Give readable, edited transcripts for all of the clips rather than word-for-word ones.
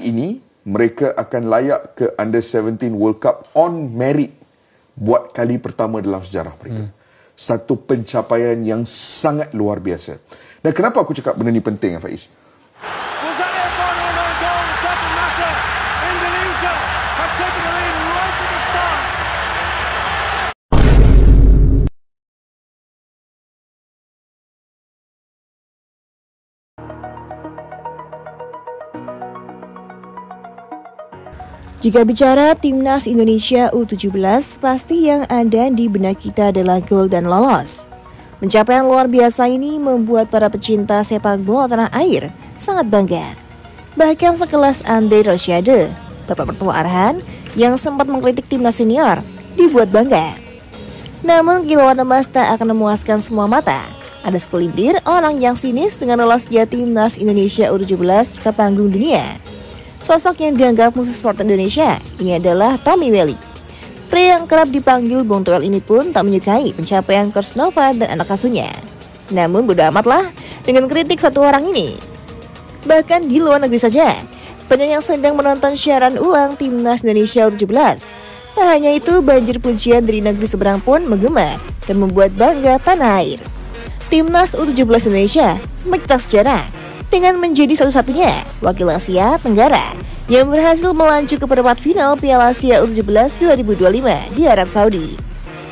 ini mereka akan layak ke Under-17 World Cup on merit buat kali pertama dalam sejarah mereka. Satu pencapaian yang sangat luar biasa. Dan kenapa aku cakap benda ni penting, Faiz? Jika bicara Timnas Indonesia U17, pasti yang ada di benak kita adalah gol dan lolos. Pencapaian luar biasa ini membuat para pecinta sepak bola tanah air sangat bangga. Bahkan sekelas Andre Rosiade, bapak mertua Arhan, yang sempat mengkritik timnas senior, dibuat bangga. Namun kilauan emas tak akan memuaskan semua mata. Ada sekelintir orang yang sinis dengan lolosnya Timnas Indonesia U17 ke panggung dunia. Sosok yang dianggap musuh sport Indonesia ini adalah Tommy Welly. Pria yang kerap dipanggil Bung Toel ini pun tak menyukai pencapaian Coach Nova dan anak asuhnya. Namun bodo amatlah dengan kritik satu orang ini. Bahkan di luar negeri saja, banyak yang sedang menonton siaran ulang Timnas Indonesia U17. Tak hanya itu, banjir pujian dari negeri seberang pun menggema dan membuat bangga tanah air. Timnas U17 Indonesia mencetak sejarah dengan menjadi satu-satunya wakil Asia Tenggara yang berhasil melaju ke perempat final Piala Asia U17 2025 di Arab Saudi.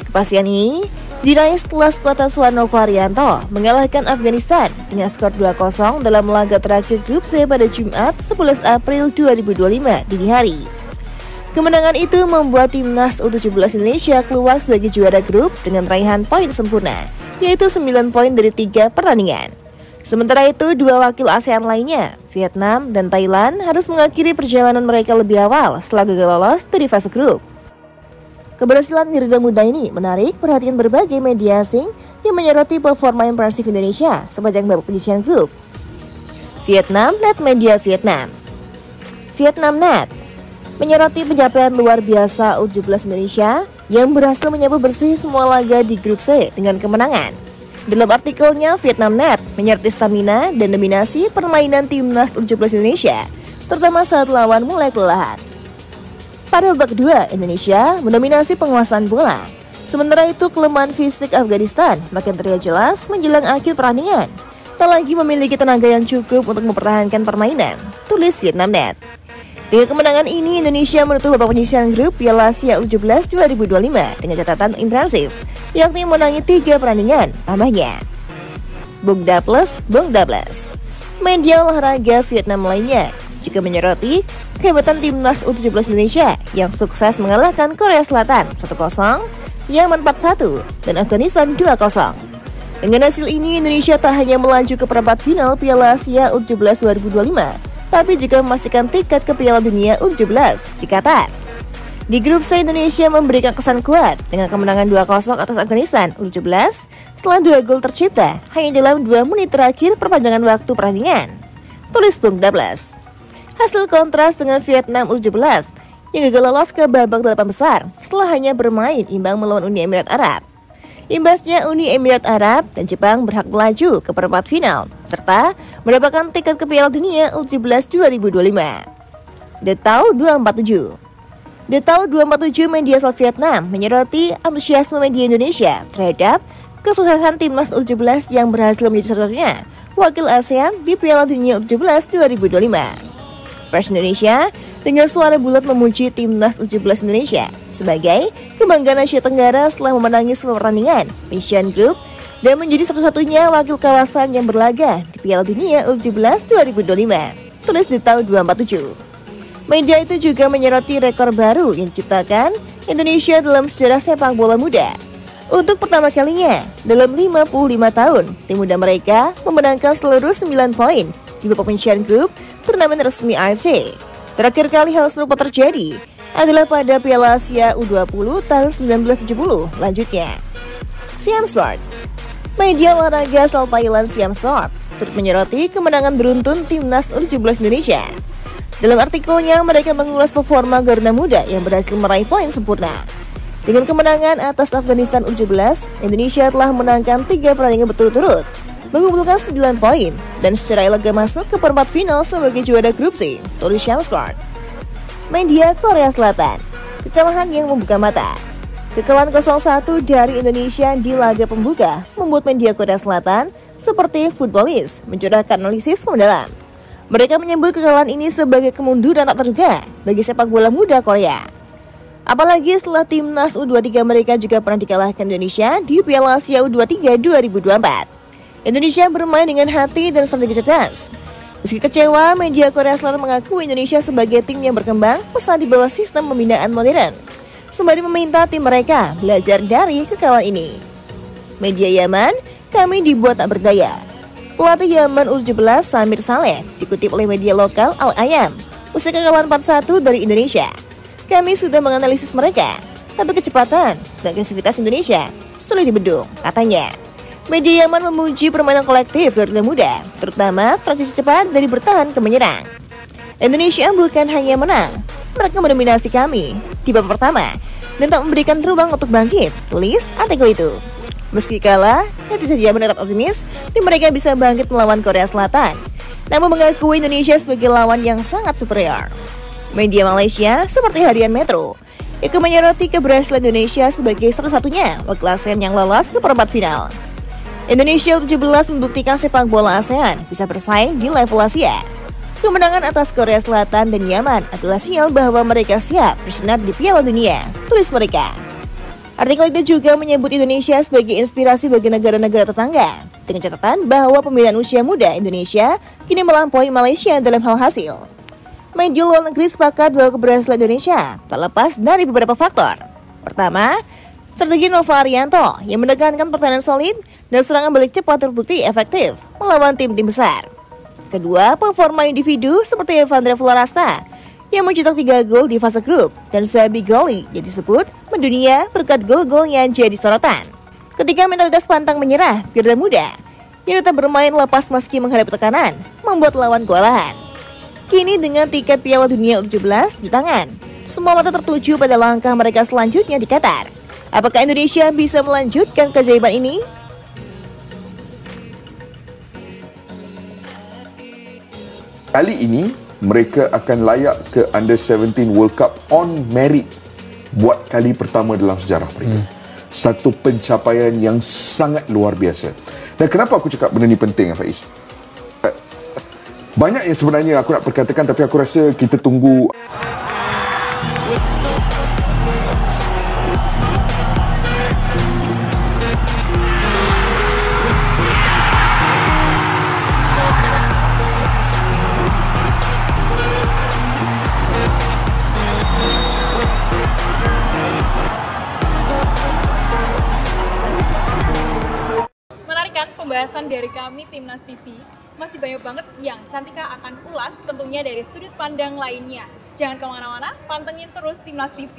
Kepastian ini diraih setelah skuad asuhan Nova Arianto mengalahkan Afghanistan dengan skor 2-0 dalam laga terakhir grup C pada Jumat 11 April 2025 dini hari. Kemenangan itu membuat Timnas U17 Indonesia keluar sebagai juara grup dengan raihan poin sempurna, yaitu 9 poin dari 3 pertandingan. Sementara itu, dua wakil ASEAN lainnya, Vietnam dan Thailand, harus mengakhiri perjalanan mereka lebih awal setelah gagal lolos dari fase grup. Keberhasilan Garuda Muda ini menarik perhatian berbagai media asing yang menyoroti performa impresif Indonesia sepanjang babak penyisihan grup. Vietnam Net Media Vietnam Net menyoroti pencapaian luar biasa U17 Indonesia yang berhasil menyapu bersih semua laga di grup C dengan kemenangan. Dalam artikelnya, Vietnam Net menyoroti stamina dan dominasi permainan Timnas U17 Indonesia, terutama saat lawan mulai kelelahan. Pada babak kedua, Indonesia mendominasi penguasaan bola. Sementara itu, kelemahan fisik Afghanistan makin terlihat jelas menjelang akhir pertandingan. Tak lagi memiliki tenaga yang cukup untuk mempertahankan permainan, tulis Vietnam Net. Dengan kemenangan ini, Indonesia menutup babak penyisihan grup Piala Asia U17 2025 dengan catatan impresif, yakni menangi 3 pertandingan tambahnya. Bungda Plus. Media olahraga Vietnam lainnya juga menyoroti kehebatan Timnas U17 Indonesia yang sukses mengalahkan Korea Selatan 1-0, Yaman 4-1, dan Afghanistan 2-0. Dengan hasil ini, Indonesia tak hanya melaju ke perempat final Piala Asia U17 2025, tapi juga memastikan tiket ke Piala Dunia U17 di Qatar. Di grup C, Indonesia memberikan kesan kuat dengan kemenangan 2-0 atas Afghanistan U17 setelah 2 gol tercipta hanya dalam 2 menit terakhir perpanjangan waktu pertandingan, tulis Bungda Plus. Hasil kontras dengan Vietnam U17 yang gagal lolos ke babak 8 besar setelah hanya bermain imbang melawan Uni Emirat Arab. Imbasnya, Uni Emirat Arab dan Jepang berhak melaju ke perempat final serta mendapatkan tiket ke Piala Dunia U17 2025. Detau 247 media asal Vietnam menyoroti antusiasme media Indonesia terhadap kesuksesan Timnas U17 yang berhasil menjadi satu-satunya wakil ASEAN di Piala Dunia U17 2025. Pers Indonesia dengan suara bulat memuji Timnas U17 Indonesia sebagai kebanggaan Asia Tenggara setelah memenangi semua pertandingan penyisihan grup dan menjadi satu-satunya wakil kawasan yang berlaga di Piala Dunia U17 2025, tulis di tahun 247. Media itu juga menyoroti rekor baru yang diciptakan Indonesia dalam sejarah sepak bola muda. Untuk pertama kalinya dalam 55 tahun, tim muda mereka memenangkan seluruh 9 poin di babak penyisihan grup turnamen resmi AFC. Terakhir kali hal serupa terjadi adalah pada Piala Asia U20 tahun 1970 lanjutnya. Siam Sport. Media olahraga asal Thailand Siam Sport turut menyoroti kemenangan beruntun Timnas U17 Indonesia. Dalam artikelnya, mereka mengulas performa Garuda Muda yang berhasil meraih poin sempurna. Dengan kemenangan atas Afghanistan U17, Indonesia telah menangkan 3 pertandingan berturut-turut. mengumpulkan 9 poin dan secara elegan masuk ke perempat final sebagai juara grup C, Tori Shamsquad. Media Korea Selatan, kekalahan yang membuka mata. Kekalahan 0-1 dari Indonesia di laga pembuka membuat media Korea Selatan seperti Footballist mencurahkan analisis mendalam. Mereka menyebut kekalahan ini sebagai kemunduran tak terduga bagi sepak bola muda Korea. Apalagi setelah timnas U23 mereka juga pernah dikalahkan Indonesia di Piala Asia U23 2024. Indonesia bermain dengan hati dan strategi cerdas. Meski kecewa, media Korea Selatan mengaku Indonesia sebagai tim yang berkembang pesat di bawah sistem pembinaan modern, sembari meminta tim mereka belajar dari kekalahan ini. Media Yaman, kami dibuat tak berdaya. Pelatih Yaman U17 Samir Saleh dikutip oleh media lokal Al-Ayam, usai kekalahan 4-1 dari Indonesia. Kami sudah menganalisis mereka, tapi kecepatan dan agresivitas Indonesia sulit dibendung, katanya. Media Yaman memuji permainan kolektif Garuda Muda, terutama transisi cepat dari bertahan ke menyerang. Indonesia bukan hanya menang, mereka mendominasi kami di babak pertama dan tak memberikan ruang untuk bangkit, tulis artikel itu. Meski kalah, netizen Yaman tetap optimis tim mereka bisa bangkit melawan Korea Selatan, namun mengakui Indonesia sebagai lawan yang sangat superior. Media Malaysia seperti Harian Metro ikut menyoroti keberhasilan Indonesia sebagai satu-satunya wakil ASEAN yang lolos ke perempat final. Indonesia U17 membuktikan sepak bola ASEAN bisa bersaing di level Asia. Kemenangan atas Korea Selatan dan Yaman adalah sinyal bahwa mereka siap bersinar di Piala Dunia, tulis mereka. Artikel itu juga menyebut Indonesia sebagai inspirasi bagi negara-negara tetangga, dengan catatan bahwa pembinaan usia muda Indonesia kini melampaui Malaysia dalam hal hasil. Media luar negeri sepakat bahwa keberhasilan Indonesia tak lepas dari beberapa faktor. Pertama, strategi Nova Arianto yang menekankan pertahanan solid dan serangan balik cepat terbukti efektif melawan tim-tim besar. Kedua, performa individu seperti Evandre Florasta yang mencetak 3 gol di fase grup dan Zabi Goli yang disebut mendunia berkat gol-gol yang jadi sorotan. Ketika mentalitas pantang menyerah, Garuda Muda yang tetap bermain lepas meski menghadapi tekanan membuat lawan kewalahan. Kini dengan tiket Piala Dunia U17 di tangan, semua mata tertuju pada langkah mereka selanjutnya di Qatar. Apakah Indonesia bisa melanjutkan keajaiban ini? Kali ini mereka akan layak ke Under-17 World Cup on merit buat kali pertama dalam sejarah mereka. Satu pencapaian yang sangat luar biasa. Dan kenapa aku cakap benda ni penting, Faiz? Banyak yang sebenarnya aku nak perkatakan, tapi aku rasa kita tunggu. Pembahasan dari kami Timnas TV masih banyak banget yang Cantika akan ulas tentunya dari sudut pandang lainnya. Jangan kemana-mana, pantengin terus Timnas TV.